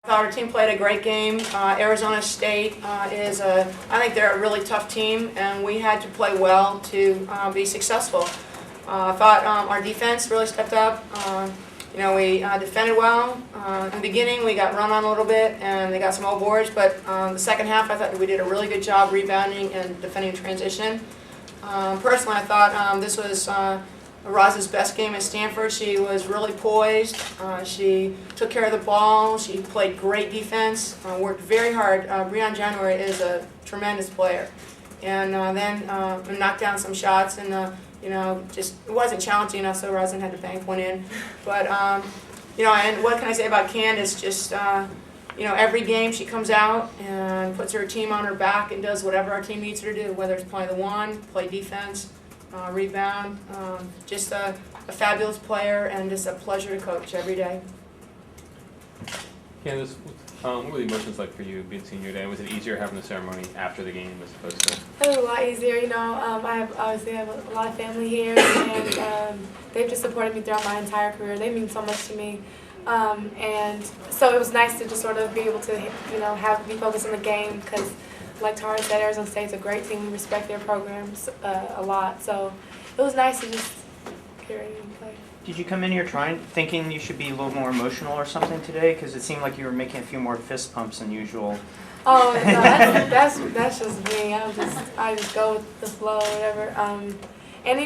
Our team played a great game. Arizona State I think they're a really tough team, and we had to play well to be successful. I thought our defense really stepped up. We defended well. In the beginning, we got run on a little bit, and they got some old boards, but the second half, I thought that we did a really good job rebounding and defending transition. Personally, I thought this was Roz's best game at Stanford. She was really poised. She took care of the ball. She played great defense. Worked very hard. Breon January is a tremendous player, and then knocked down some shots. And just it wasn't challenging enough, so Rosin had to bank one in. But and what can I say about Candace? Just every game she comes out and puts her team on her back and does whatever our team needs her to do, whether it's play the one, play defense, rebound. Just a fabulous player and just a pleasure to coach every day. Candace, what were the emotions like for you being senior day? Was it easier having the ceremony after the game as opposed to? It was a lot easier, I obviously have a lot of family here, and they've just supported me throughout my entire career. They mean so much to me. And so it was nice to just sort of be able to, be focused on the game because, like Tara said, Arizona State's a great team. We respect their programs a lot. So it was nice to just get ready and play. Did you come in here thinking you should be a little more emotional or something today? Because it seemed like you were making a few more fist pumps than usual. Oh, no, that's just me. I just go with the flow, whatever. And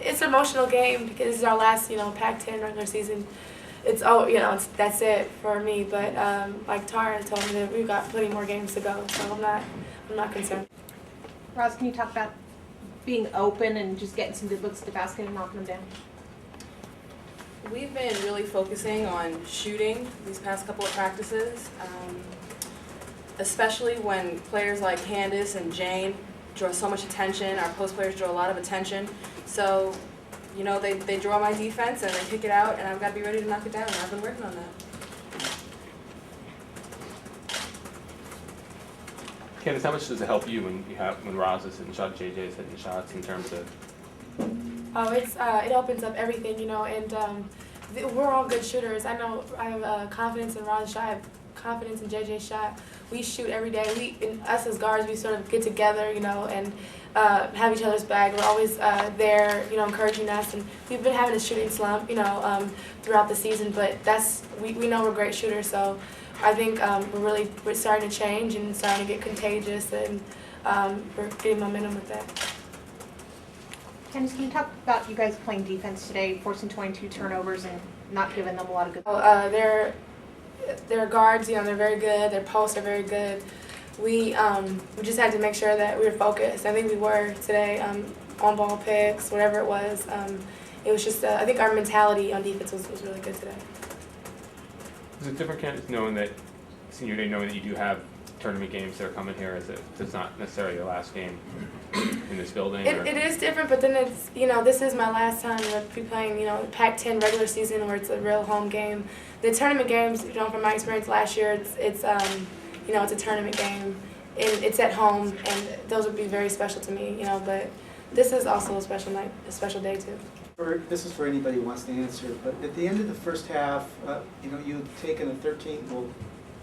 it's an emotional game because this is our last Pac-10 regular season. That's it for me. But like Tara told me that we've got plenty more games to go, so I'm not concerned. Roz, can you talk about being open and just getting some good looks at the basket and knocking them down? We've been really focusing on shooting these past couple of practices, especially when players like Candace and Jane draw so much attention. Our post players draw a lot of attention. So, they draw my defense and they kick it out, and I've got to be ready to knock it down, and I've been working on that. Candace, how much does it help you when Roz is hitting shots, JJ is hitting shots in terms of? Oh, it opens up everything, and we're all good shooters. I know I have confidence in Roz's shot, I have confidence in JJ's shot. We shoot every day. Us as guards, we sort of get together, and have each other's back. We're always there, encouraging us, and we've been having a shooting slump, throughout the season. But we know we're great shooters, so I think we're starting to change and starting to get contagious, and we're getting momentum with that. Candace, can you talk about you guys playing defense today, forcing 22 turnovers and not giving them a lot of good? Their guards, they're very good. Their posts are very good. We just had to make sure that we were focused. I think we were today on ball picks, whatever it was. It was just I think our mentality on defense was really good today. Is it different, Candace, knowing that senior day, knowing that you do have tournament games that are coming here, as it's not necessarily your last game in this building? It is different, but then it's this is my last time to be playing Pac-10 regular season where it's a real home game. The tournament games, from my experience last year, it's a tournament game and it's at home, and those would be very special to me. But this is also a special night, a special day too. This is for anybody who wants to answer, but at the end of the first half, you'd taken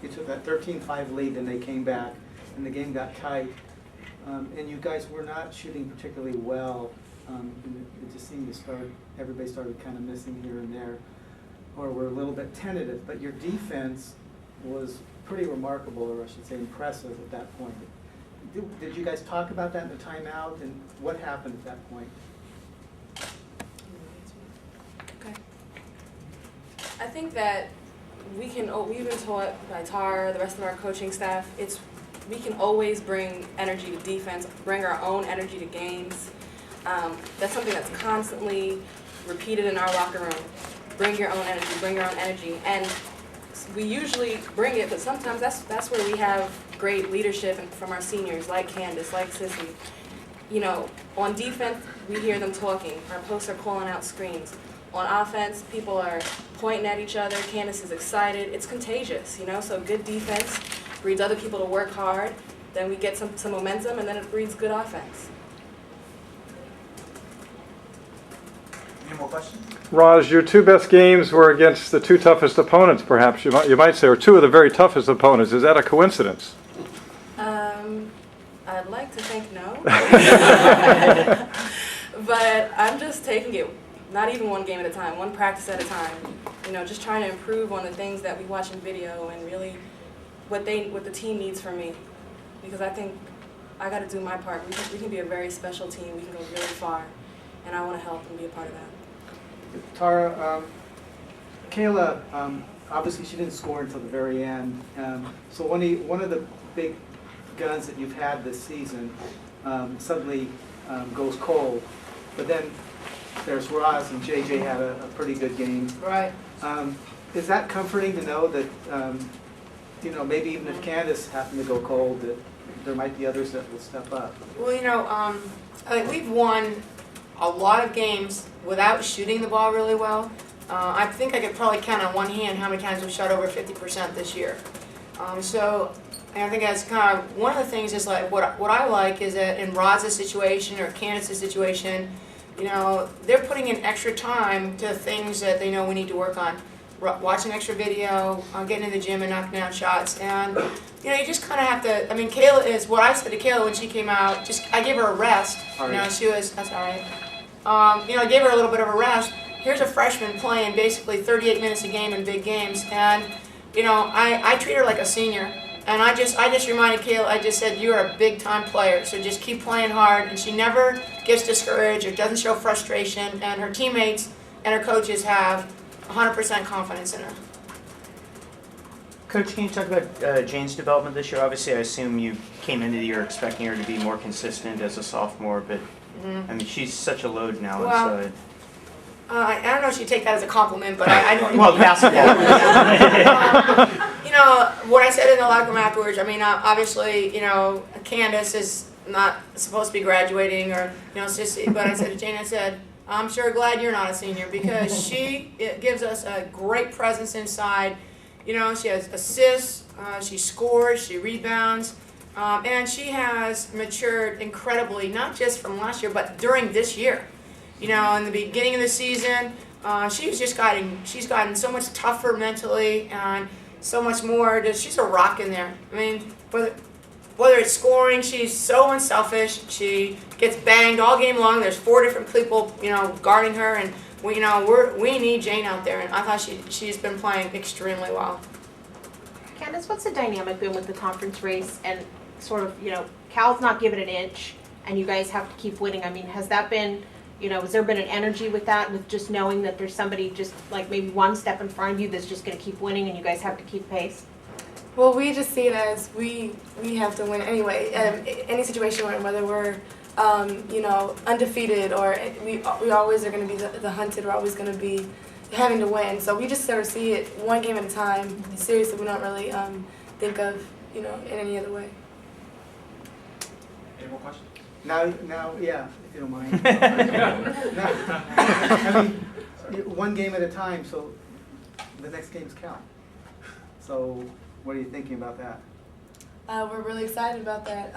you took that 13-5 lead, and they came back, and the game got tight, and you guys were not shooting particularly well. It just seemed everybody started kind of missing here and there, or were a little bit tentative, but your defense was pretty remarkable, or I should say impressive at that point. Did you guys talk about that in the timeout, and what happened at that point? Okay. I think that we've been taught by Tar, the rest of our coaching staff, we can always bring energy to defense, bring our own energy to games. That's something that's constantly repeated in our locker room. Bring your own energy, bring your own energy. And we usually bring it, but sometimes that's where we have great leadership from our seniors, like Candace, like Sissy. On defense, we hear them talking. Our posts are calling out screens. On offense, people are pointing at each other. Candace is excited. It's contagious, so good defense breeds other people to work hard. Then we get some momentum, and then it breeds good offense. Any more questions? Raj, your two best games were against the two toughest opponents, perhaps you might say, or two of the very toughest opponents. Is that a coincidence? I'd like to think no. But I'm just taking it, not even one game at a time, one practice at a time. You know, just trying to improve on the things that we watch in video and really what the team needs from me. Because I think I got to do my part. We can be a very special team. We can go really far. And I want to help and be a part of that. Tara, Kayla, obviously she didn't score until the very end. So one of the big guns that you've had this season suddenly goes cold. But then there's Roz, and JJ had a pretty good game. Right. Is that comforting to know that, you know, maybe even if Candace happened to go cold, that there might be others that will step up? Well, you know, I think we've won a lot of games without shooting the ball really well. I think I could probably count on one hand how many times we've shot over 50% this year. So I think that's kind of one of the things is like what I like is that in Roz's situation or Candace's situation, you know, they're putting in extra time to things that they know we need to work on. Watching extra video, getting in the gym and knocking down shots, and you know, you just kind of have to. I mean, Kayla is what I said to Kayla when she came out. I gave her a rest. You know, she was that's all right. You know, I gave her a little bit of a rest. Here's a freshman playing basically 38 minutes a game in big games, and you know, I treat her like a senior. And I just reminded Kayla, I just said, you're a big time player, so just keep playing hard. And she never gets discouraged or doesn't show frustration. And her teammates and her coaches have 100% confidence in her. Coach, can you talk about Jane's development this year? Obviously, I assume you came into the year expecting her to be more consistent as a sophomore, but I mean, she's such a load now inside. I don't know if she'd take that as a compliment, but I don't. Well, basketball. You know, what I said in the locker room afterwards, I mean, obviously, you know, Candace is not supposed to be graduating or, you know, it's just, but I said to Jane, I said, I'm sure glad you're not a senior because she gives us a great presence inside. You know, she has assists, she scores, she rebounds, and she has matured incredibly, not just from last year, but during this year. You know, in the beginning of the season, she's gotten so much tougher mentally and so much more. She's a rock in there. I mean, whether it's scoring, she's so unselfish. She gets banged all game long. There's 4 different people, you know, guarding her, and we need Jane out there. And I thought she's been playing extremely well. Candace, what's the dynamic been with the conference race and sort of, you know, Cal's not giving an inch and you guys have to keep winning? I mean, has that been, you know, has there been an energy with that, with just knowing that there's somebody just like maybe one step in front of you that's just going to keep winning and you guys have to keep pace? Well, we just see it as we have to win anyway. Any situation whether we're you know, undefeated or we always are going to be the hunted. We're always going to be having to win. So we just sort of see it one game at a time. Seriously, we don't really think of, you know, in any other way. Any more questions? Now, yeah, if you don't mind. I mean, one game at a time, so the next games count. So what are you thinking about that? We're really excited about that.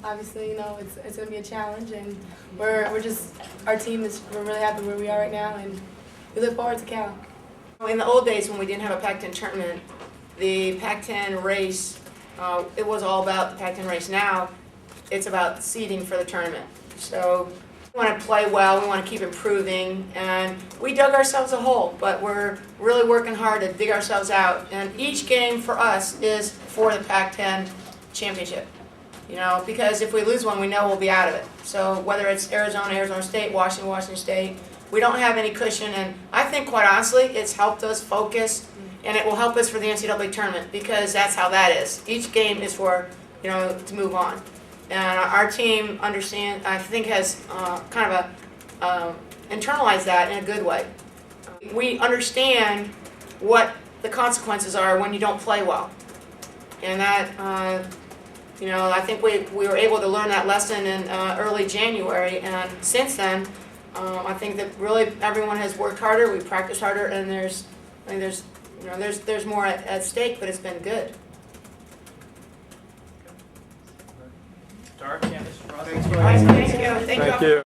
Obviously, you know, it's going to be a challenge, and we're really happy where we are right now, and we look forward to Cal. In the old days when we didn't have a Pac-10 tournament, the Pac-10 race, it was all about the Pac-10 race. Now, it's about seeding for the tournament. So we want to play well, we want to keep improving, and we dug ourselves a hole, but we're really working hard to dig ourselves out. And each game for us is for the Pac-10 championship. You know, because if we lose one, we know we'll be out of it. So whether it's Arizona State, Washington State, we don't have any cushion, and I think quite honestly, it's helped us focus, and it will help us for the NCAA tournament because that's how that is. Each game is for, you know, to move on. And our team I think has kind of internalized that in a good way. We understand what the consequences are when you don't play well. And that, you know, I think we were able to learn that lesson in early January. And since then, I think that really everyone has worked harder, we practiced harder, and there's more at stake, but it's been good. Tara, Candace, Ross? Thanks for Thank you. Thank you.